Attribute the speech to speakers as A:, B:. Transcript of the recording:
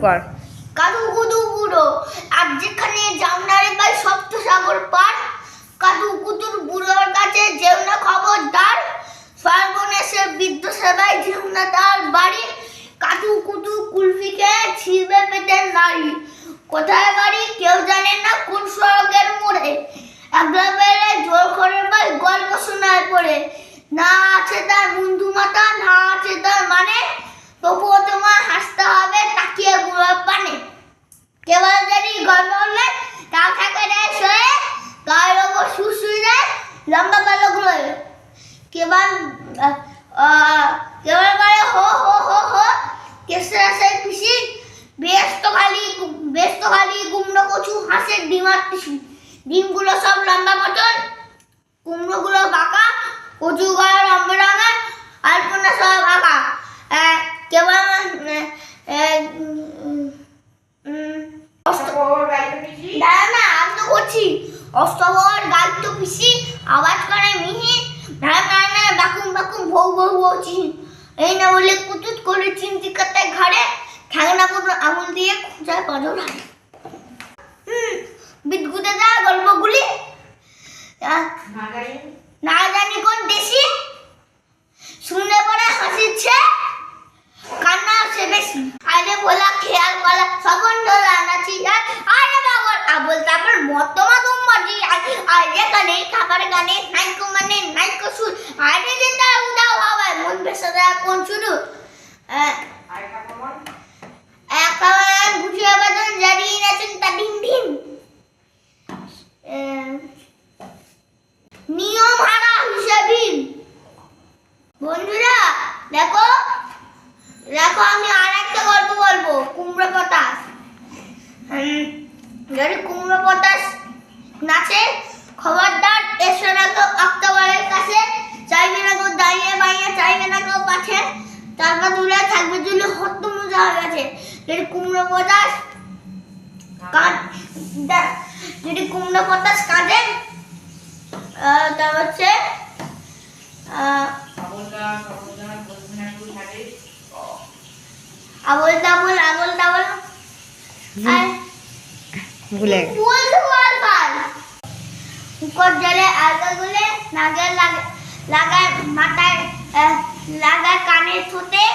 A: কর।
B: কাদু কুদু বুড়ো আর যেখানে যাও না রে ভাই সপ্ত সাগর পার, কাদু কুতুর বুড়োর কাছে যেও না খবরদার, সর্বনেশের বৃদ্ধ সেবায় যেও না তার বাড়ি, কাদু কুতু কুলফিকে ছিঁড়বে পেটের নাড়ি, কোথায় বাড়ি কেউ জানে না কোন সড়কের মোড়ে, একলা বেড়ে জোর করে ভাই গল্প শোনায় পড়ে, না আছে তার বন্ধু মাতা না আছে তার মানে, তবুও তোমার হাসতে হবে তাকিয়ে বুড়োর পানে, কেবল যদি গল্প বললে তাও থাকে রে শোয়ে, গায়ের ওপর শুশুরে লম্বা কালো গুলোয়, কেবল কেবল বলে হো হো হো হো কেসে আসে পিসি, বেশ তো খালি কুমড়ো কচু হাঁসের ডিমার টিসি, ডিমগুলো সব লম্বা মতন, কুমড়োগুলো বাঁকা, কচু গায়ে লম্বা রঙা, আলপনা সব আঁকা, কেবল দাঁড়া না আমি তো করছি, অষ্টবর গাইতো পিসি আওয়াজ করে মিহি, না বাকুম বাকুম ভৌ ভৌ বলছি, এই না বলে কুতুত করে চিমটি কাটায় ঘাড়ে, ঠ্যাংনা পুরো আঙুল দিয়ে খুঁজায় পাঁজর হাড়ে। বিদগুতে দেওয়া গল্পগুলি না জানি কোন দেশি, শুনে পরে হাসিচ্ছে কান্না আসে বেশি, আরে বলা খেয়াল করা সবন ডোলা নাচি, আরে বাবর আবল তারপর মতমা তোমাজি, আরে গানে খাবার গানে নাইকো মানে নাইকো সুর, আরে যেটা উদাও হবে মন বেসাদা কোন শুরু, একাবার বুঝিয়ে বাদন জারি নাচুন তা ডিম ডিম, নিয়ম হারা হিসাবি। বন্ধুরা দেখো আমি আর একটা গল্প বলবো, কুমড়ো পটাশ। যদি কুমড়ো পটাশ নাচে খবরদার এসো না কেউ অক্টোবরের কাছে, চাইবে না কেউ দাঁড়িয়ে বাইরে, চাইবে না কেউ পাশে, তারপর দূরে থাকবে জুলে হত মজা হয়ে গেছে। যদি কুমড়ো পটাশ কাঁদে তা হচ্ছে আবল তাবল
A: ভুলে
B: কুকর জলে আলগা গুলে নাগের লাগায় মাথায় লাগায় কানের ঠোঁটে